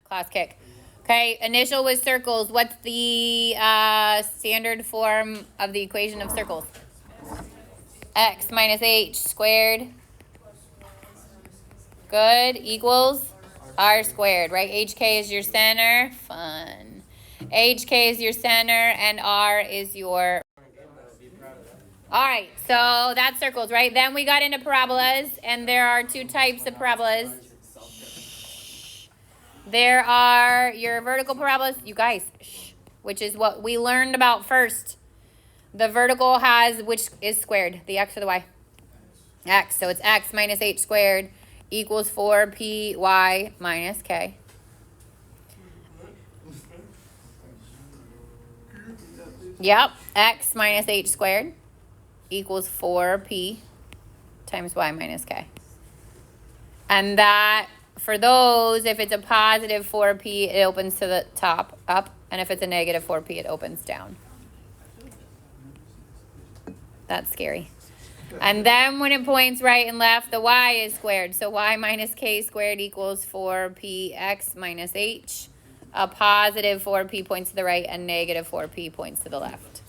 Class kick. Okay, initial with circles. What's the standard form of the equation of circles? X minus h squared. Good, equals r squared, right? HK is your center. Fun. HK is your center, and r is your... All right, so that's circles, right? Then we got into parabolas, and there are two types of parabolas. There are your vertical parabolas, you guys, which is what we learned about first. The vertical has, which is squared, the x or the y? X, so it's x minus h squared equals 4py minus k. Yep, x minus h squared equals 4p times y minus k. And that, for those, if it's a positive 4p, it opens to the top, up. And if it's a negative 4p, it opens down. That's scary. And then when it points right and left, the y is squared. So y minus k squared equals 4px minus h. A positive 4p points to the right, and negative 4p points to the left.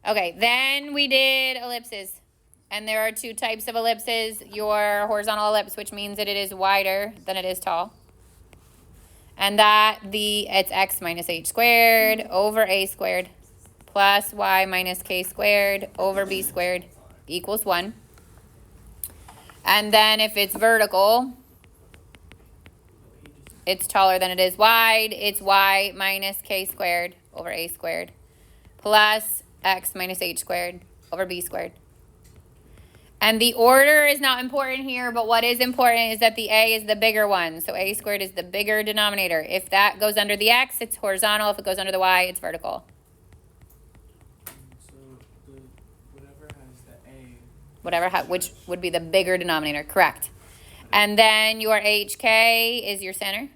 Okay, then we did ellipses. And there are two types of ellipses. Your horizontal ellipse, which means that it is wider than it is tall. And that it's x minus h squared over a squared plus y minus k squared over b squared equals 1. And then if it's vertical, it's taller than it is wide. It's y minus k squared over a squared plus x minus h squared over b squared. And the order is not important here, but what is important is that the a is the bigger one. So a squared is the bigger denominator. If that goes under the x, it's horizontal. If it goes under the y, it's vertical. So whatever has the a... Which would be the bigger denominator, correct. And then your hk is your center.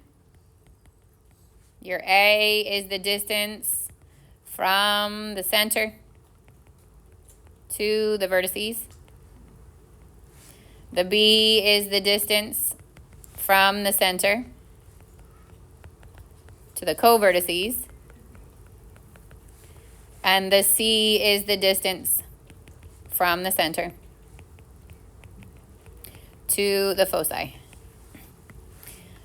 Your a is the distance from the center to the vertices. The b is the distance from the center to the co-vertices. And the c is the distance from the center to the foci.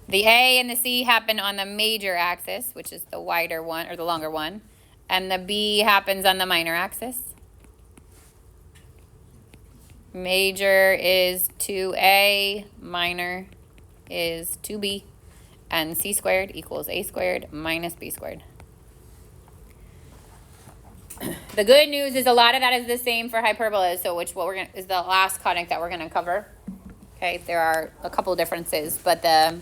The a and the c happen on the major axis, which is the wider one or the longer one. And the b happens on the minor axis. Major is 2a, minor is 2b, and c squared equals a squared minus b squared. The good news is a lot of that is the same for hyperbolas, so is the last conic that we're going to cover. Okay, there are a couple differences, but the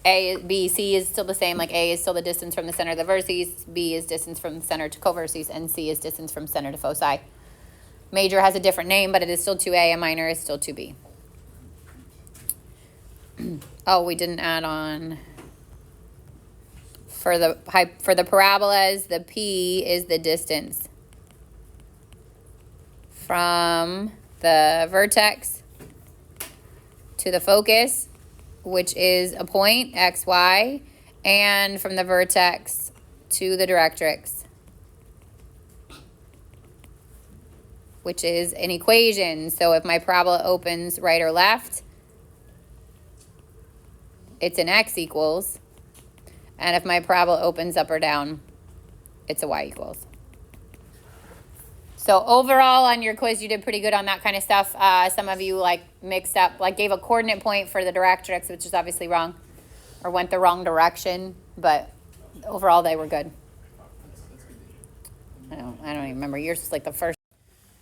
a, b, c is still the same. Like a is still the distance from the center to the vertices, b is distance from the center to co-vertices, and c is distance from center to foci. Major has a different name, but it is still 2a, and minor is still 2b. Oh, we didn't add on. For the parabolas, the p is the distance from the vertex to the focus, which is a point, x, y, and from the vertex to the directrix, which is an equation. So if my parabola opens right or left, it's an x equals. And if my parabola opens up or down, it's a y equals. So overall on your quiz, you did pretty good on that kind of stuff. Some of you mixed up, gave a coordinate point for the directrix, which is obviously wrong, or went the wrong direction. But overall, they were good. I don't even remember. Yours was the first.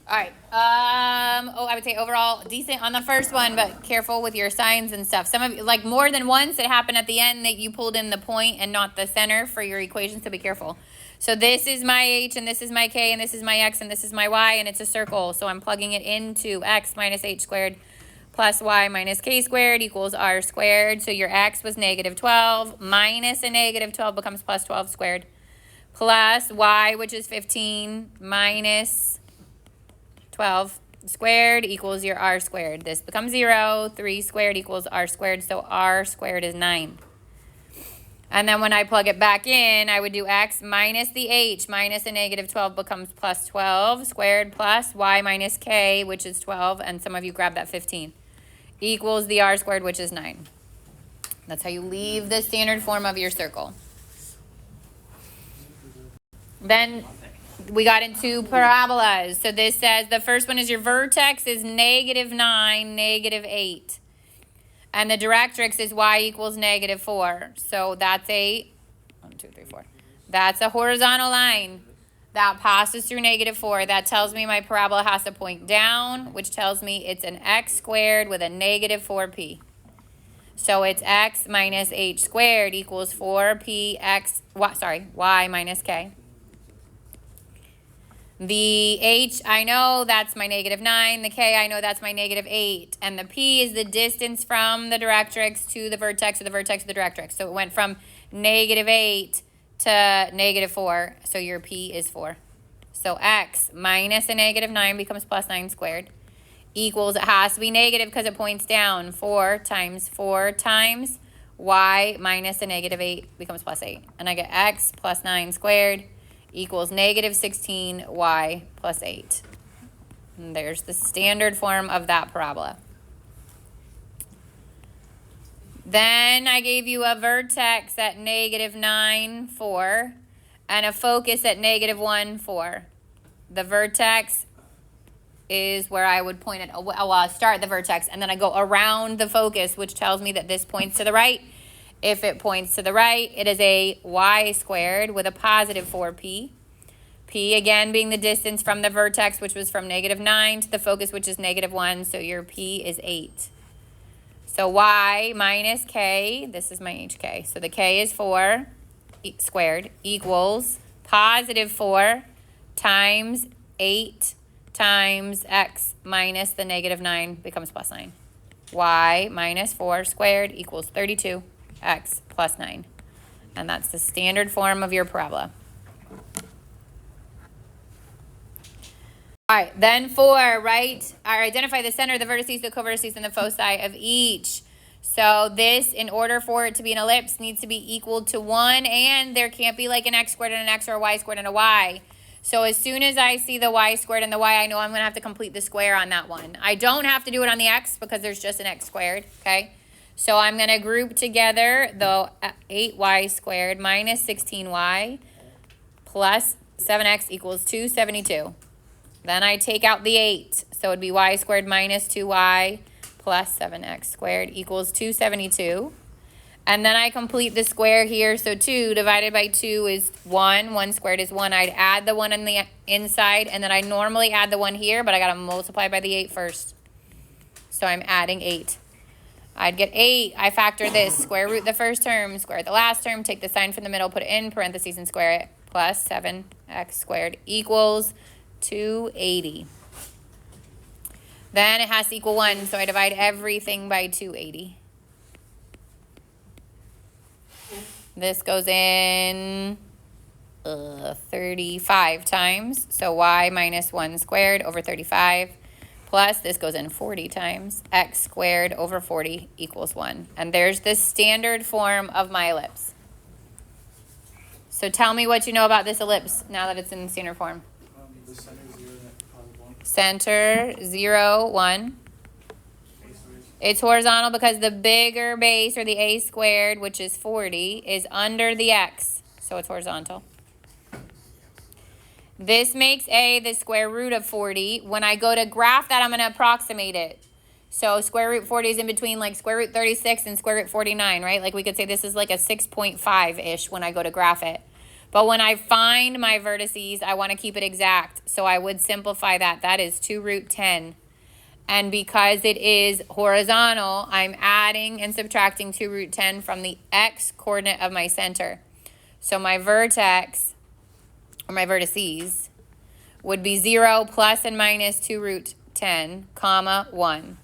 All right. I would say overall decent on the first one, but careful with your signs and stuff. Some of you, more than once, it happened at the end that you pulled in the point and not the center for your equation, so be careful. So this is my h, and this is my k, and this is my x, and this is my y, and it's a circle. So I'm plugging it into x minus h squared plus y minus k squared equals r squared. So your x was negative 12 minus a negative 12 becomes plus 12 squared plus y, which is 15, minus 12 squared equals your r squared. This becomes 0. 3 squared equals r squared, so r squared is 9. And then when I plug it back in, I would do x minus the h minus a negative 12 becomes plus 12 squared plus y minus k, which is 12, and some of you grab that 15, equals the r squared, which is 9. That's how you leave the standard form of your circle. Then we got into parabolas. So this says the first one is your vertex is -9, -8. And the directrix is y equals -4. So that's a 1, 2, 3, 4. That's a horizontal line that passes through -4. That tells me my parabola has to point down, which tells me it's an x squared with a -4p. So it's x minus h squared equals 4p y minus k. The h, I know that's my -9. The k, I know that's my -8. And the p is the distance from the directrix to the vertex, or the vertex to the directrix. So it went from -8 to -4. So your p is 4. So x minus a -9 becomes plus 9 squared. Equals, it has to be negative because it points down. 4 times y minus a -8 becomes plus 8. And I get x plus 9 squared equals -16 y plus 8. And there's the standard form of that parabola. Then I gave you a vertex at -9, 4, and a focus at -1, 4. The vertex is where I would point it. Well, I'll start the vertex, and then I go around the focus, which tells me that this points to the right. If it points to the right, it is a y squared with a positive 4p. P again being the distance from the vertex, which was from -9 to the focus, which is -1. So your p is 8. So y minus k, this is my hk. So the k is 4 squared equals positive 4 times 8 times x minus the -9 becomes plus 9. Y minus 4 squared equals 32. X plus 9. And that's the standard form of your parabola. All right, then 4, right? Identify the center, the vertices, the covertices, and the foci of each. So this, in order for it to be an ellipse, needs to be equal to 1, and there can't be like an x squared and an x, or a y squared and a y. So as soon as I see the y squared and the y, I know I'm going to have to complete the square on that one. I don't have to do it on the x because there's just an x squared, okay? So I'm going to group together the 8y squared minus 16y plus 7x equals 272. Then I take out the 8. So it would be y squared minus 2y plus 7x squared equals 272. And then I complete the square here. So 2 divided by 2 is 1. 1 squared is 1. I'd add the 1 on the inside, and then I normally add the 1 here, but I got to multiply by the 8 first. So I'm adding 8. I'd get 8. I factor this. Square root the first term, square the last term, take the sign from the middle, put it in parentheses, and square it. Plus 7x squared equals 280. Then it has to equal 1, so I divide everything by 280. This goes in 35 times. So y minus 1 squared over 35. Plus, this goes in 40 times. X squared over 40 equals 1. And there's the standard form of my ellipse. So tell me what you know about this ellipse now that it's in standard form. The center 0, positive 1. Center 0, 1. It's horizontal because the bigger base, or the a squared, which is 40, is under the x. So it's horizontal. This makes a the square root of 40. When I go to graph that, I'm going to approximate it. So square root 40 is in between like square root 36 and square root 49, right? Like we could say this is like a 6.5-ish when I go to graph it. But when I find my vertices, I want to keep it exact. So I would simplify that. That is 2 root 10. And because it is horizontal, I'm adding and subtracting 2 root 10 from the x coordinate of my center. So my vertex, or my vertices, would be 0 plus and minus 2 root 10, comma 1,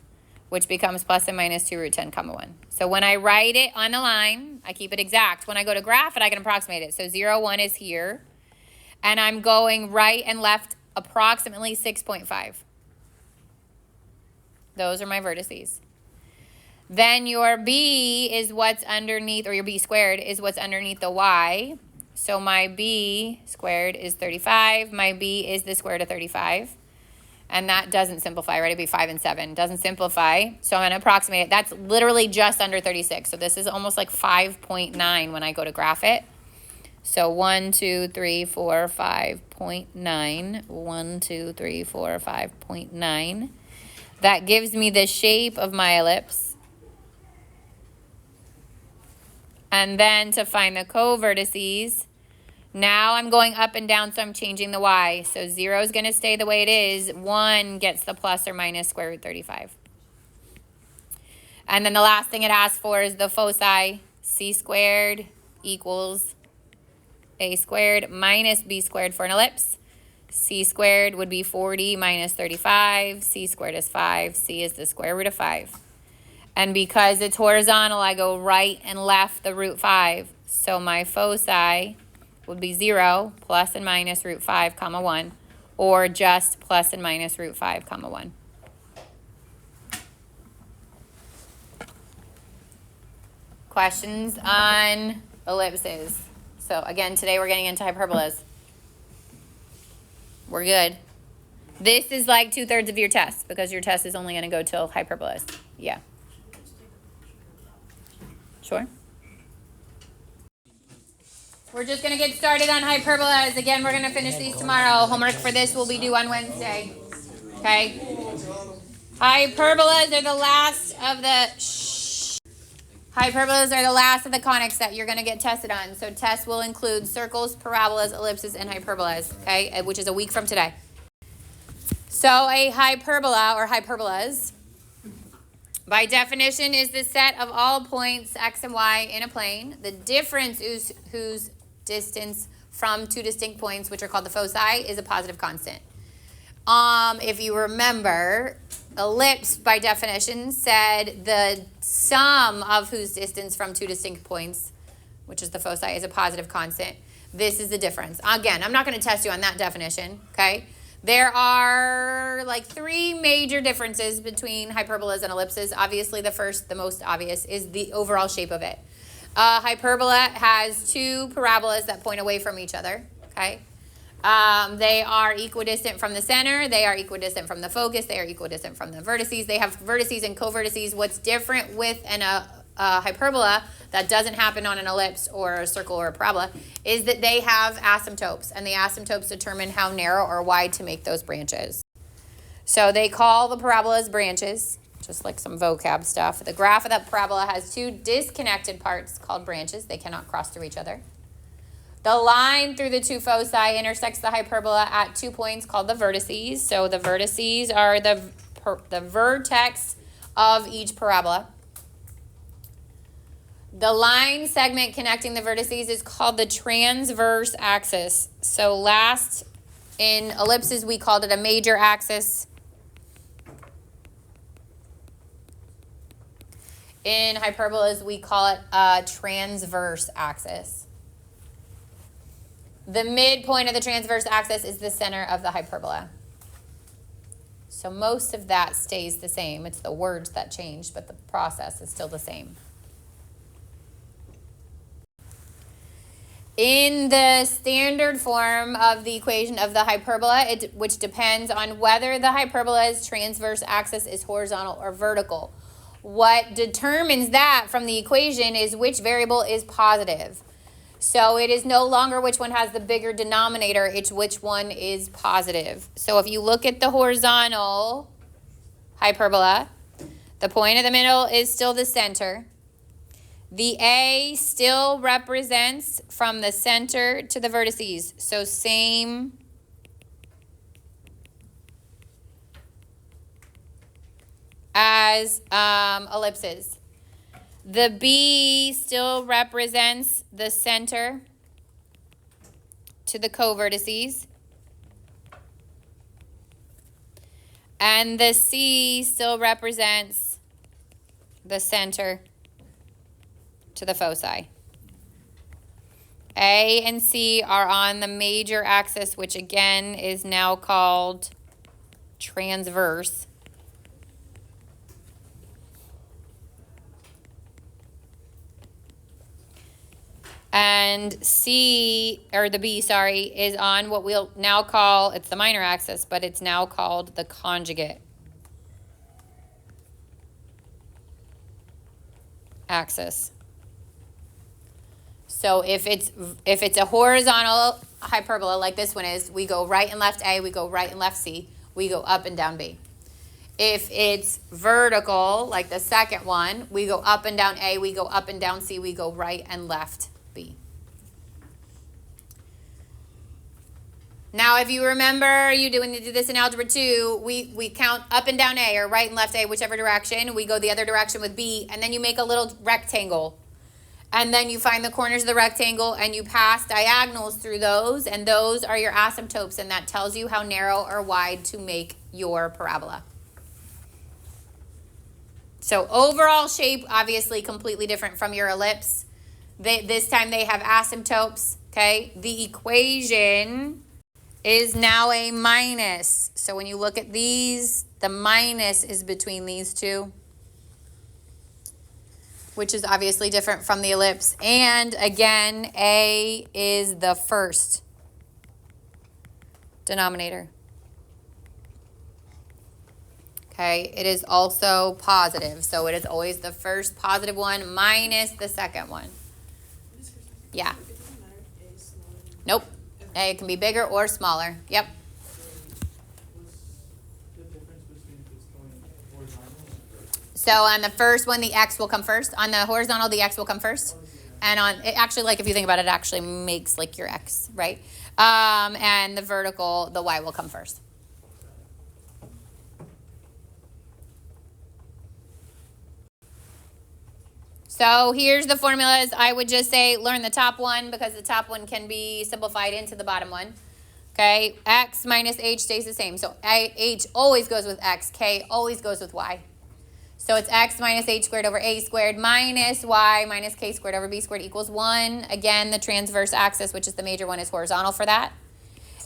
which becomes plus and minus 2 root 10, comma 1. So when I write it on the line, I keep it exact. When I go to graph it, I can approximate it. So 0, 1 is here. And I'm going right and left approximately 6.5. Those are my vertices. Then your b is what's underneath, or your b squared is what's underneath the y. So my b squared is 35. My b is the square root of 35. And that doesn't simplify, right? It'd be 5 and 7. Doesn't simplify. So I'm going to approximate it. That's literally just under 36. So this is almost like 5.9 when I go to graph it. So 1, 2, 3, 4, 5.9. 1, 2, 3, 4, 5.9. That gives me the shape of my ellipse. And then to find the co-vertices, now I'm going up and down, so I'm changing the y. So 0 is going to stay the way it is. 1 gets the plus or minus square root 35. And then the last thing it asks for is the foci. C squared equals a squared minus b squared for an ellipse. C squared would be 40 minus 35. C squared is 5. C is the square root of 5. And because it's horizontal, I go right and left the root 5. So my foci would be 0 plus and minus root 5 comma 1, or just plus and minus root 5 comma 1. Questions on ellipses? So again, today we're getting into hyperbolas. We're good. This is like 2/3 of your test, because your test is only going to go till hyperbolas. Yeah. Sure. We're just going to get started on hyperbolas. Again, we're going to finish these tomorrow. Homework for this will be due on Wednesday. Okay? Hyperbolas are the last of the... Hyperbolas are the last of the conics that you're going to get tested on. So tests will include circles, parabolas, ellipses, and hyperbolas. Okay? Which is a week from today. So a hyperbola, or hyperbolas, by definition, is the set of all points x and y in a plane. The difference is whose distance from two distinct points, which are called the foci, is a positive constant. If you remember, ellipse, by definition, said the sum of whose distance from two distinct points, which is the foci, is a positive constant. This is the difference. Again, I'm not going to test you on that definition, okay? There are like 3 major differences between hyperbolas and ellipses. Obviously, the first, the most obvious, is the overall shape of it. Hyperbola has 2 parabolas that point away from each other, okay? They are equidistant from the center. They are equidistant from the focus. They are equidistant from the vertices. They have vertices and co-vertices. What's different with a hyperbola that doesn't happen on an ellipse or a circle or a parabola is that they have asymptotes, and the asymptotes determine how narrow or wide to make those branches. So they call the parabolas branches, just like some vocab stuff. The graph of that parabola has 2 disconnected parts called branches. They cannot cross through each other. The line through the 2 foci intersects the hyperbola at 2 points called the vertices. So the vertices are the vertex of each parabola. The line segment connecting the vertices is called the transverse axis. So last, in ellipses, we called it a major axis. In hyperbolas, we call it a transverse axis. The midpoint of the transverse axis is the center of the hyperbola. So most of that stays the same. It's the words that change, but the process is still the same. In the standard form of the equation of the hyperbola, which depends on whether the hyperbola's transverse axis is horizontal or vertical. What determines that from the equation is which variable is positive. So it is no longer which one has the bigger denominator, it's which one is positive. So if you look at the horizontal hyperbola, the point of the middle is still the center. The A still represents from the center to the vertices. So same as ellipses. The B still represents the center to the co-vertices. And the C still represents the center to the foci. A and C are on the major axis, which again is now called transverse. And C, or the B, sorry, is on what we'll now call, it's the minor axis, but it's now called the conjugate axis. So if it's a horizontal hyperbola like this one is, we go right and left A, we go right and left C, we go up and down B. If it's vertical, like the second one, we go up and down A, we go up and down C, we go right and left B. Now, if you remember, you did this in Algebra 2, we count up and down A, or right and left A, whichever direction. We go the other direction with B, and then you make a little rectangle. And then you find the corners of the rectangle, and you pass diagonals through those, and those are your asymptotes, and that tells you how narrow or wide to make your parabola. So overall shape, obviously completely different from your ellipse. This time they have asymptotes, okay? The equation is now a minus. So when you look at these, the minus is between these two, which is obviously different from the ellipse. And again, A is the first denominator. Okay, it is also positive. So it is always the first positive one minus the second one. Yeah. Nope. A can be bigger or smaller. Yep. So on the first one, the X will come first. On the horizontal, the X will come first. And on, it actually, like if you think about it, it actually makes like your X, right? And the vertical, the Y will come first. So here's the formulas. I would just say learn the top one because the top one can be simplified into the bottom one. Okay, X minus H stays the same. So H always goes with X. K always goes with Y. So it's X minus H squared over A squared minus Y minus K squared over B squared equals 1. Again, the transverse axis, which is the major one, is horizontal for that.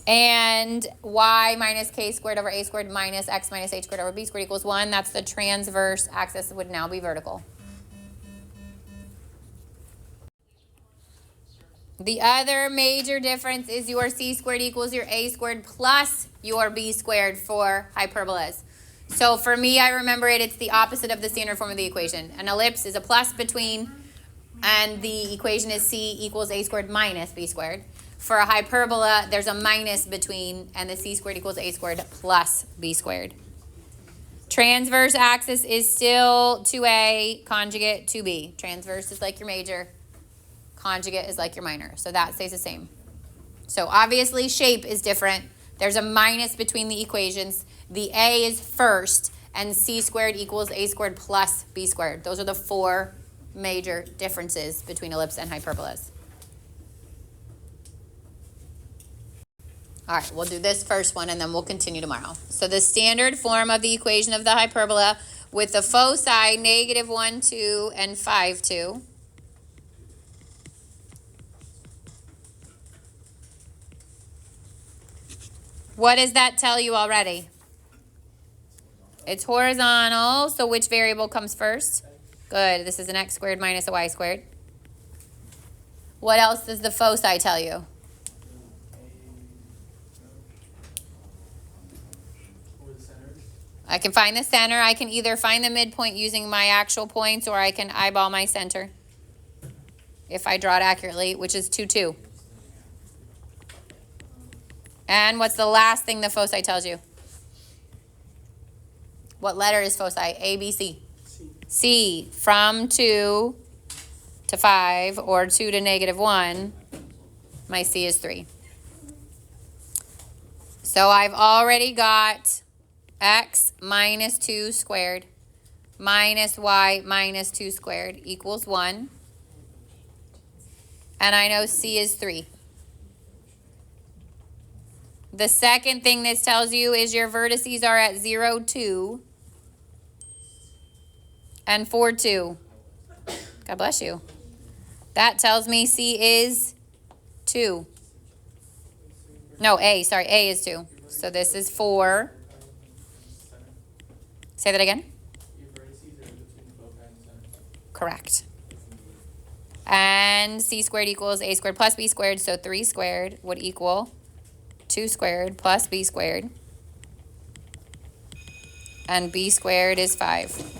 And Y minus K squared over A squared minus X minus H squared over B squared equals 1. That's the transverse axis, would now be vertical. The other major difference is your C squared equals your A squared plus your B squared for hyperbolas. So for me, I remember it's the opposite of the standard form of the equation. An ellipse is a plus between, and the equation is C equals A squared minus B squared. For a hyperbola, there's a minus between, and the C squared equals A squared plus B squared. Transverse axis is still 2A, conjugate 2B. Transverse is like your major. Conjugate is like your minor, so that stays the same. So obviously shape is different. There's a minus between the equations. The A is first, and C squared equals A squared plus B squared. Those are the 4 major differences between ellipse and hyperbolas. All right, we'll do this first one, and then we'll continue tomorrow. So the standard form of the equation of the hyperbola with the foci negative 1, 2, and 5, 2. What does that tell you already? It's horizontal, so which variable comes first? Good, this is an x squared minus a y squared. What else does the foci tell you? I can find the center. I can either find the midpoint using my actual points, or I can eyeball my center if I draw it accurately, which is 2, 2. And what's the last thing the foci tells you? What letter is foci? A, B, C? C. From 2 to 5, or 2 to negative 1, my C is 3. So I've already got x minus 2 squared minus y minus 2 squared equals 1. And I know C is 3. The second thing this tells you is your vertices are at 0, 2, and 4, 2. God bless you. That tells me C is 2. No, A, sorry, A is 2. So this is 4. Say that again. Correct. And c squared equals a squared plus b squared, so 3 squared would equal 2 squared plus b squared. And b squared is 5.